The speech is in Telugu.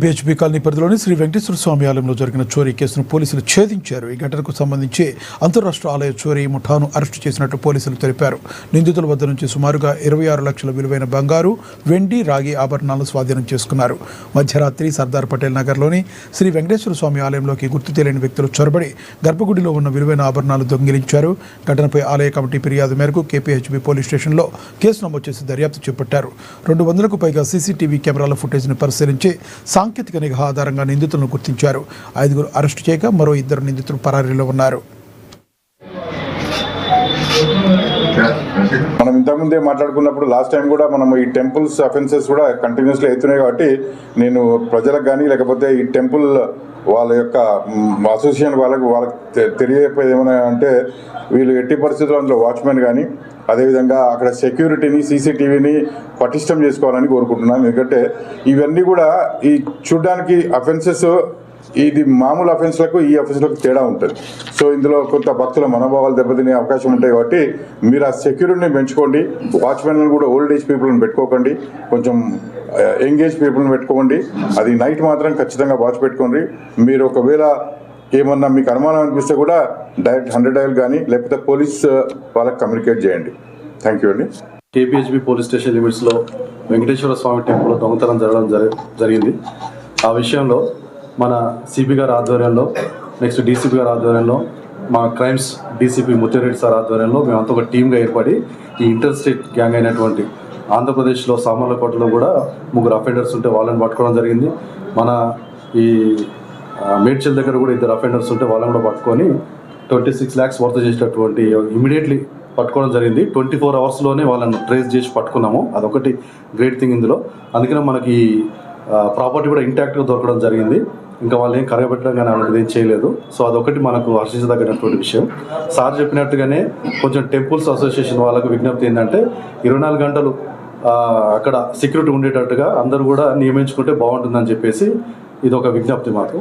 బీహెచ్బీ కాలనీ పరిధిలోని శ్రీ వెంకటేశ్వర స్వామి ఆలయంలో జరిగిన చోరీ కేసును పోలీసులు ఛేదించారు. ఈ ఘటనకు సంబంధించి అంతర్రాష్ట్ర ఆలయ చోరీ ముఠాను అరెస్టు చేసినట్లు పోలీసులు తెలిపారు. నిందితుల వద్ద నుంచి సుమారుగా 26 లక్షల విలువైన బంగారు, వెండి, రాగి ఆభరణాలను స్వాధీనం చేసుకున్నారు. మధ్యరాత్రి సర్దార్ పటేల్ నగర్లోని శ్రీ వెంకటేశ్వర స్వామి ఆలయంలోకి గుర్తు తెలియని వ్యక్తులు చొరబడి గర్భగుడిలో ఉన్న విలువైన ఆభరణాలు దొంగిలించారు. ఘటనపై ఆలయ కమిటీ ఫిర్యాదు మేరకు కేపీహెచ్బీ పోలీస్ స్టేషన్లో కేసు నమోదు చేసి దర్యాప్తు చేపట్టారు. 200కు పైగా సీసీటీవీ కెమెరాల ఫుటేజ్ని పరిశీలించి సాంకేతిక నిఘా ఆధారంగా నిందితులను గుర్తించారు. 5 అరెస్టు చేయగా మరో 2 నిందితులు పరారీలో ఉన్నారు. మనం ఇంతకుముందే మాట్లాడుకున్నప్పుడు లాస్ట్ టైం కూడా మనం ఈ టెంపుల్స్ అఫెన్సెస్ కూడా కంటిన్యూస్లీ అవుతున్నాయి. కాబట్టి నేను ప్రజలకు కానీ లేకపోతే ఈ టెంపుల్ వాళ్ళ యొక్క అసోసియేషన్ వాళ్ళకి తెలియకపోయేది ఏమైనా అంటే వీళ్ళు ఎట్టి పరిస్థితుల్లో అందులో వాచ్మెన్ కానీ అదేవిధంగా అక్కడ సెక్యూరిటీని సీసీటీవీని పటిష్టం చేసుకోవాలని కోరుకుంటున్నాను. ఎందుకంటే ఇవన్నీ కూడా ఈ చూడ్డానికి అఫెన్సెస్ ఇది మామూలు అఫెన్స్లకు ఈ అఫెన్స్లకు తేడా ఉంటుంది. సో ఇందులో కొంత భక్తుల మనోభావాలు దెబ్బతినే అవకాశం ఉంటాయి. కాబట్టి మీరు ఆ సెక్యూరిటీని పెంచుకోండి. వాచ్మెన్లను కూడా ఓల్డ్ ఏజ్ పీపుల్ని పెట్టుకోకండి, కొంచెం యంగ్ ఏజ్ పీపుల్ని పెట్టుకోండి. అది నైట్ మాత్రం ఖచ్చితంగా వాచ్ పెట్టుకోండి. మీరు ఒకవేళ ఏమన్నా మీకు అనుమానం అనిపిస్తే కూడా డైరెక్ట్ 100 డయల్ కానీ లేకపోతే పోలీస్ వాళ్ళకి కమ్యూనికేట్ చేయండి. థ్యాంక్ యూ అండి. కేపీహెచ్బీ పోలీస్ స్టేషన్ లిమిట్స్లో వెంకటేశ్వర స్వామి టెంపుల్లో దొంగతనం జరగడం జరిగింది. ఆ విషయంలో మన సిపి గారి ఆధ్వర్యంలో, నెక్స్ట్ డీసీపీ గారి ఆధ్వర్యంలో, మా క్రైమ్స్ డీసీపీ ముత్యారెడ్డి సార్ ఆధ్వర్యంలో మేమంతా ఒక టీమ్గా ఏర్పడి ఈ ఇంటర్ స్టేట్ గ్యాంగ్ అయినటువంటి ఆంధ్రప్రదేశ్లో సామర్లకోటలో కూడా 3 అఫెండర్స్ ఉంటే వాళ్ళని పట్టుకోవడం జరిగింది. మన ఈ మేడ్చల్ దగ్గర కూడా 2 అఫెండర్స్ ఉంటే వాళ్ళని కూడా పట్టుకొని 26 lakhs వర్త్ చేసేటటువంటి ఇమీడియట్లీ పట్టుకోవడం జరిగింది. 24 అవర్స్లోనే వాళ్ళని ట్రేస్ చేసి పట్టుకున్నాము. అదొకటి గ్రేట్ థింగ్ ఇందులో. అందుకనే మనకి ప్రాపర్టీ కూడా ఇంటాక్ట్గా దొరకడం జరిగింది. ఇంకా వాళ్ళు ఏం కరగబెట్టడం కానీ అలాంటిది ఏం చేయలేదు. సో అదొకటి మనకు హర్షించదగినటువంటి విషయం. సార్ చెప్పినట్టుగానే కొంచెం టెంపుల్స్ అసోసియేషన్ వాళ్ళకు విజ్ఞప్తి ఏంటంటే 24 గంటలు అక్కడ సెక్యూరిటీ ఉండేటట్టుగా అందరూ కూడా నియమించుకుంటే బాగుంటుందని చెప్పేసి ఇది ఒక విజ్ఞప్తి మాకు.